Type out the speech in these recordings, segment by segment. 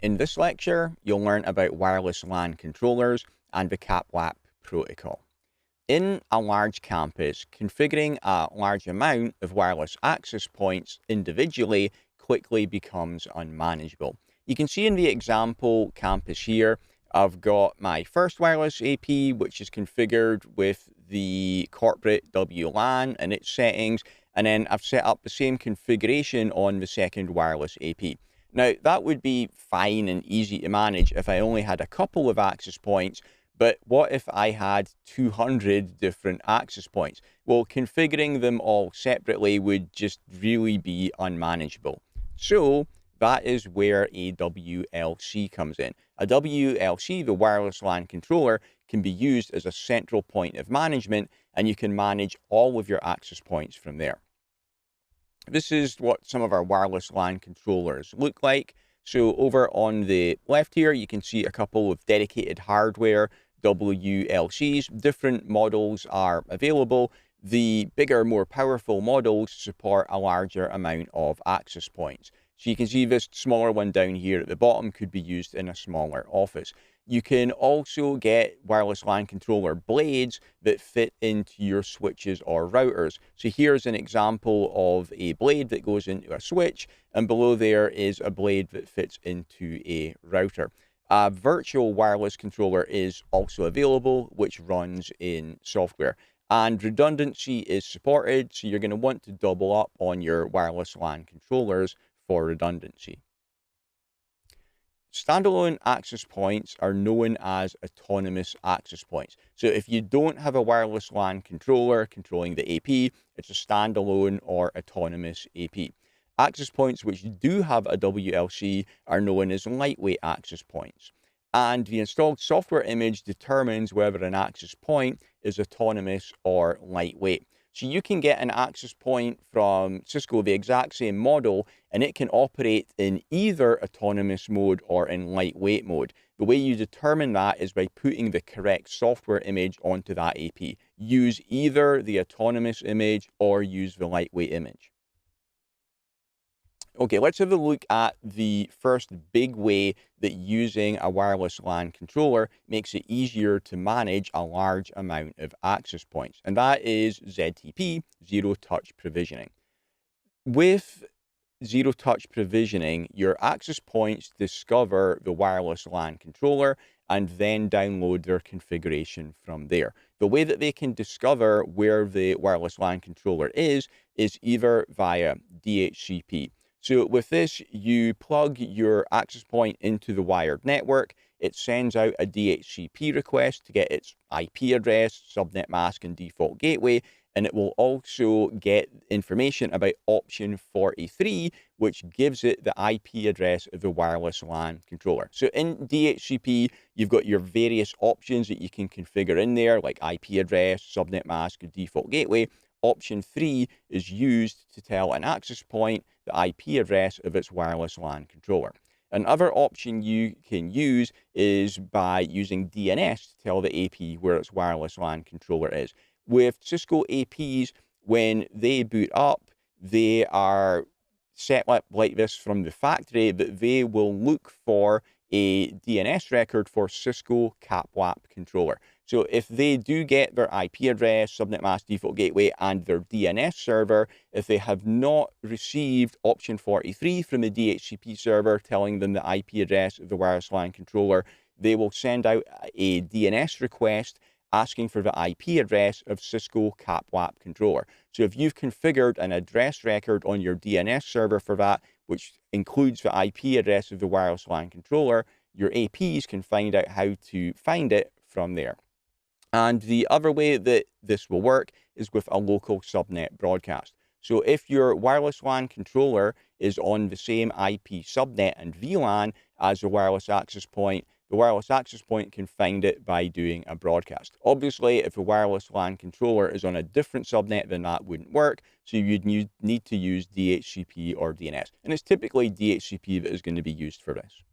In this lecture, you'll learn about wireless LAN controllers and the CAPWAP protocol. In a large campus, configuring a large amount of wireless access points individually quickly becomes unmanageable. You can see in the example campus here, I've got my first wireless AP, which is configured with the corporate WLAN and its settings, and then I've set up the same configuration on the second wireless AP. Now, that would be fine and easy to manage if I only had a couple of access points, but what if I had 200 different access points? Well, configuring them all separately would just really be unmanageable. So that is where a WLC comes in. A WLC, the wireless LAN controller, can be used as a central point of management, and you can manage all of your access points from there. This is what some of our wireless LAN controllers look like. So over on the left here, you can see a couple of dedicated hardware WLCs. Different models are available. The bigger, more powerful models support a larger amount of access points. So you can see this smaller one down here at the bottom could be used in a smaller office. You can also get wireless LAN controller blades that fit into your switches or routers. So here's an example of a blade that goes into a switch, and below there is a blade that fits into a router. A virtual wireless controller is also available, which runs in software. And redundancy is supported, so you're going to want to double up on your wireless LAN controllers for redundancy. Standalone access points are known as autonomous access points. So if you don't have a wireless LAN controller controlling the AP, it's a standalone or autonomous AP. Access points which do have a WLC are known as lightweight access points. And the installed software image determines whether an access point is autonomous or lightweight. So you can get an access point from Cisco, the exact same model, and it can operate in either autonomous mode or in lightweight mode. The way you determine that is by putting the correct software image onto that AP. Use either the autonomous image or use the lightweight image. Okay, let's have a look at the first big way that using a wireless LAN controller makes it easier to manage a large amount of access points, and that is ZTP, Zero Touch Provisioning. With Zero Touch Provisioning, your access points discover the wireless LAN controller and then download their configuration from there. The way that they can discover where the wireless LAN controller is either via DHCP. So with this, you plug your access point into the wired network. It sends out a DHCP request to get its IP address, subnet mask, and default gateway. And it will also get information about option 43, which gives it the IP address of the wireless LAN controller. So in DHCP, you've got your various options that you can configure in there, like IP address, subnet mask, and default gateway. Option 3 is used to tell an access point the IP address of its wireless LAN controller. Another option you can use is by using DNS to tell the AP where its wireless LAN controller is. With Cisco APs, when they boot up, they are set up like this from the factory, that they will look for a DNS record for Cisco CAPWAP controller. So if they do get their IP address, subnet mask, default gateway, and their DNS server, if they have not received option 43 from the DHCP server telling them the IP address of the wireless LAN controller, they will send out a DNS request asking for the IP address of Cisco CAPWAP controller. So if you've configured an address record on your DNS server for that, which includes the IP address of the wireless LAN controller, your APs can find out how to find it from there. And the other way that this will work is with a local subnet broadcast. So if your wireless LAN controller is on the same IP subnet and VLAN as the wireless access point, the wireless access point can find it by doing a broadcast. Obviously, if a wireless LAN controller is on a different subnet, then that wouldn't work. So you'd need to use DHCP or DNS. And it's typically DHCP that is going to be used for this.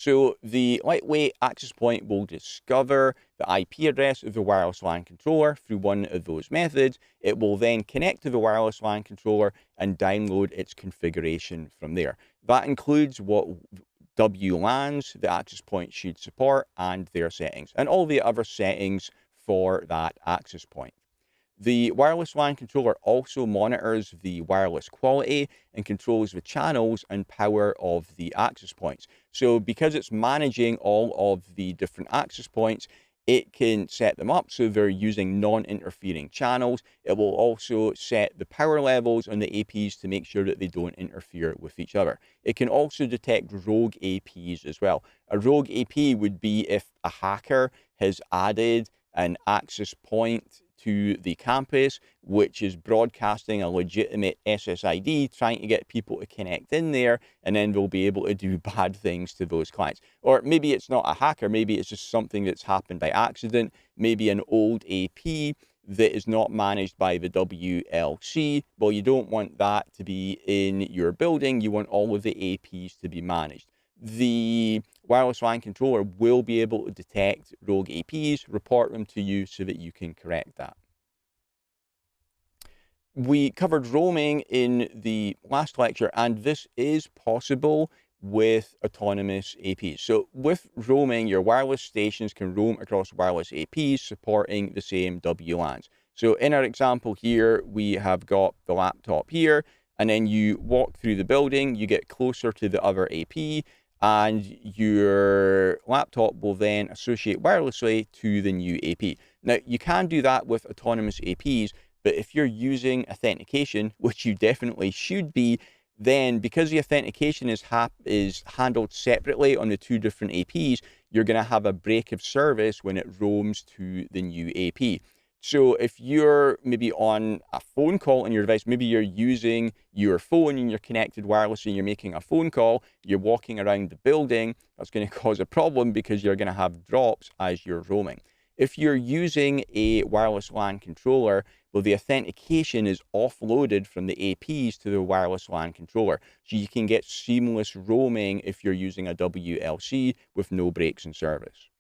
So the lightweight access point will discover the IP address of the wireless LAN controller through one of those methods. It will then connect to the wireless LAN controller and download its configuration from there. That includes what WLANs the access point should support and their settings, and all the other settings for that access point. The wireless LAN controller also monitors the wireless quality and controls the channels and power of the access points. So because it's managing all of the different access points, it can set them up so they're using non-interfering channels. It will also set the power levels on the APs to make sure that they don't interfere with each other. It can also detect rogue APs as well. A rogue AP would be if a hacker has added an access point to the campus, which is broadcasting a legitimate SSID, trying to get people to connect in there, and then they'll be able to do bad things to those clients. Or maybe it's not a hacker, maybe it's just something that's happened by accident, maybe an old AP that is not managed by the WLC. Well, you don't want that to be in your building, you want all of the APs to be managed. The wireless LAN controller will be able to detect rogue APs, report them to you so that you can correct that. We covered roaming in the last lecture, and this is possible with autonomous APs. So with roaming, your wireless stations can roam across wireless APs supporting the same WLANs. So in our example here, we have got the laptop here, and then you walk through the building, you get closer to the other AP, and your laptop will then associate wirelessly to the new AP. Now, you can do that with autonomous APs, but if you're using authentication, which you definitely should be, then because the authentication is handled separately on the two different APs, you're going to have a break of service when it roams to the new AP. So if you're maybe on a phone call on your device, maybe you're using your phone and you're connected wirelessly and you're making a phone call, you're walking around the building, that's going to cause a problem because you're going to have drops as you're roaming. If you're using a wireless LAN controller, well, the authentication is offloaded from the APs to the wireless LAN controller. So you can get seamless roaming if you're using a WLC with no breaks in service.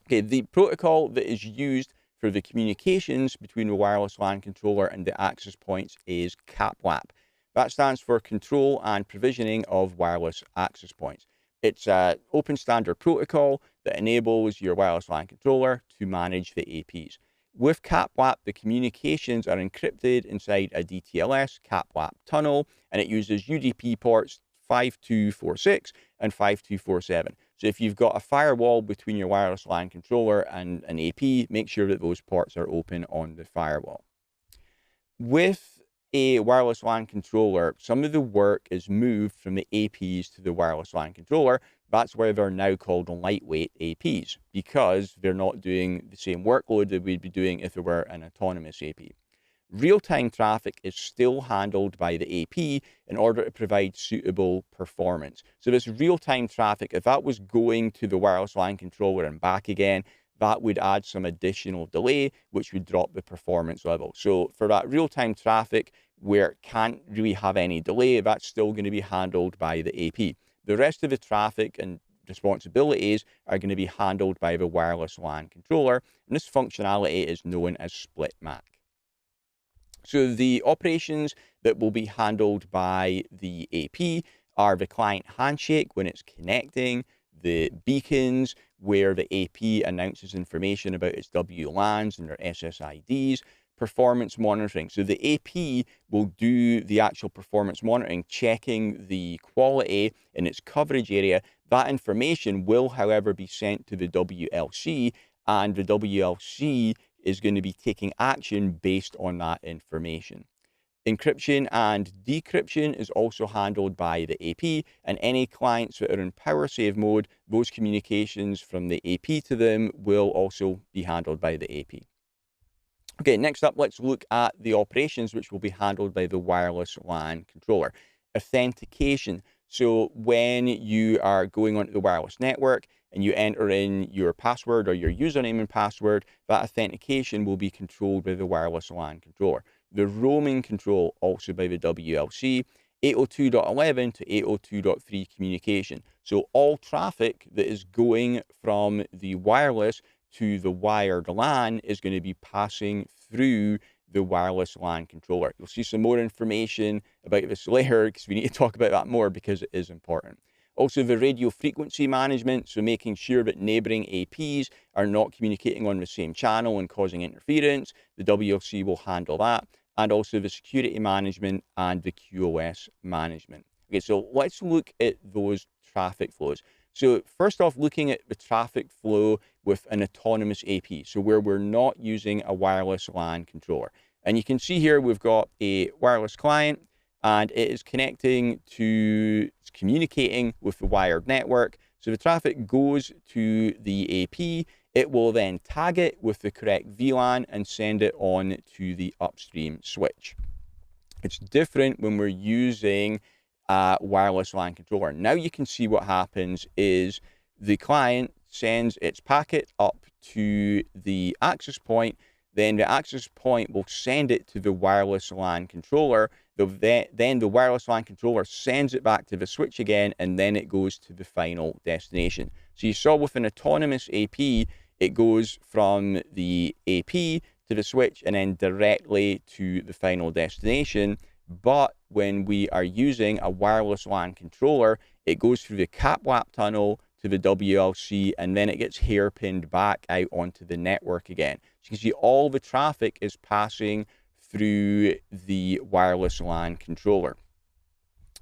Okay, the protocol that is used for the communications between the wireless LAN controller and the access points is CAPWAP. That stands for Control and Provisioning of Wireless Access Points. It's an open standard protocol that enables your wireless LAN controller to manage the APs. With CAPWAP, the communications are encrypted inside a DTLS CAPWAP tunnel, and it uses UDP ports 5246 and 5247. So if you've got a firewall between your wireless LAN controller and an AP, make sure that those ports are open on the firewall. With a wireless LAN controller, some of the work is moved from the APs to the wireless LAN controller. That's why they're now called lightweight APs, because they're not doing the same workload that we'd be doing if it were an autonomous AP. Real-time traffic is still handled by the AP in order to provide suitable performance. So this real-time traffic, if that was going to the wireless LAN controller and back again, that would add some additional delay, which would drop the performance level. So for that real-time traffic where it can't really have any delay, that's still going to be handled by the AP. The rest of the traffic and responsibilities are going to be handled by the wireless LAN controller, and this functionality is known as split MAC. So the operations that will be handled by the AP are the client handshake when it's connecting, the beacons where the AP announces information about its WLANs and their SSIDs, performance monitoring. So the AP will do the actual performance monitoring, checking the quality in its coverage area. That information will, however, be sent to the WLC, and the WLC is going to be taking action based on that information. Encryption and decryption is also handled by the AP, and any clients that are in power save mode, those communications from the AP to them will also be handled by the AP. Okay, next up, let's look at the operations which will be handled by the wireless LAN controller. Authentication. So when you are going onto the wireless network and you enter in your password or your username and password, that authentication will be controlled by the wireless LAN controller. The roaming control also by the WLC, 802.11 to 802.3 communication. So all traffic that is going from the wireless to the wired LAN is going to be passing through the wireless LAN controller. You'll see some more information about this later because we need to talk about that more because it is important. Also, the radio frequency management, so making sure that neighboring APs are not communicating on the same channel and causing interference. The WLC will handle that. And also the security management and the QoS management. Okay, so let's look at those traffic flows. So first off, looking at the traffic flow with an autonomous AP, so where we're not using a wireless LAN controller. And you can see here we've got a wireless client, and it is connecting to, it's communicating with the wired network. So the traffic goes to the AP. It will then tag it with the correct VLAN and send it on to the upstream switch. It's different when we're using a wireless LAN controller. Now you can see what happens is the client sends its packet up to the access point, then the access point will send it to the wireless LAN controller. Then the wireless LAN controller sends it back to the switch again, and then it goes to the final destination. So you saw with an autonomous AP, it goes from the AP to the switch and then directly to the final destination. But when we are using a wireless LAN controller, it goes through the CAPWAP tunnel to the WLC, and then it gets hairpinned back out onto the network again. So you can see all the traffic is passing through the wireless LAN controller,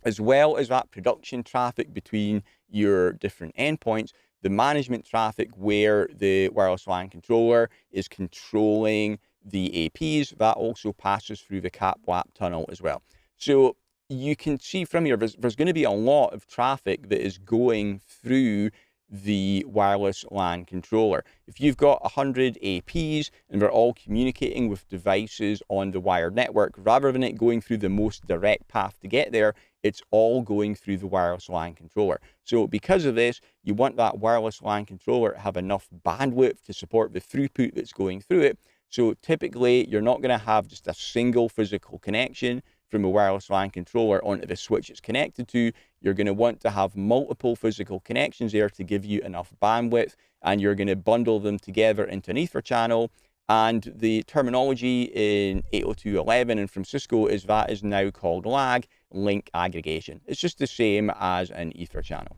as well as that production traffic between your different endpoints. The management traffic where the wireless LAN controller is controlling the APs, that also passes through the CAPWAP tunnel as well. So you can see from here, there's going to be a lot of traffic that is going through the wireless LAN controller. If you've got 100 APs and they're all communicating with devices on the wired network, rather than it going through the most direct path to get there, it's all going through the wireless LAN controller. So because of this, you want that wireless LAN controller to have enough bandwidth to support the throughput that's going through it. So typically, you're not going to have just a single physical connection from a wireless LAN controller onto the switch it's connected to. You're going to want to have multiple physical connections there to give you enough bandwidth, and you're going to bundle them together into an Ether channel. And the terminology in 802.11 and from Cisco is that is now called LAG, link aggregation. It's just the same as an Ether channel.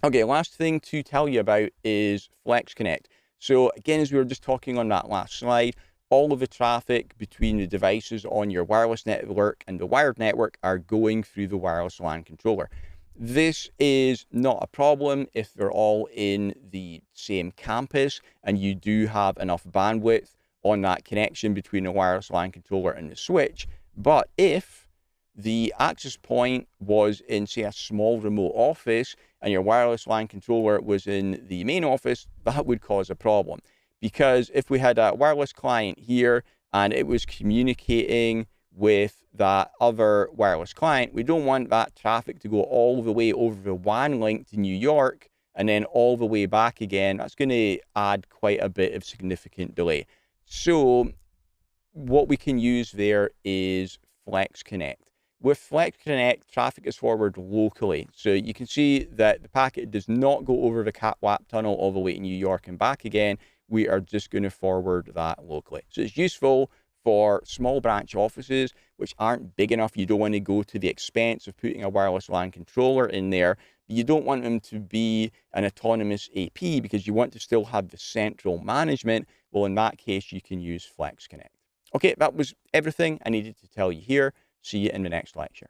Okay, last thing to tell you about is FlexConnect. So again, as we were just talking on that last slide, all of the traffic between the devices on your wireless network and the wired network are going through the wireless LAN controller. This is not a problem if they're all in the same campus and you do have enough bandwidth on that connection between the wireless LAN controller and the switch. But if the access point was in, say, a small remote office and your wireless LAN controller was in the main office, that would cause a problem. Because if we had a wireless client here and it was communicating with that other wireless client, we don't want that traffic to go all the way over the WAN link to New York and then all the way back again. That's going to add quite a bit of significant delay. So what we can use there is FlexConnect. With FlexConnect, traffic is forwarded locally. So you can see that the packet does not go over the CAPWAP tunnel all the way to New York and back again. We are just going to forward that locally. So it's useful for small branch offices, which aren't big enough. You don't want to go to the expense of putting a wireless LAN controller in there. But you don't want them to be an autonomous AP because you want to still have the central management. Well, in that case, you can use FlexConnect. Okay, that was everything I needed to tell you here. See you in the next lecture.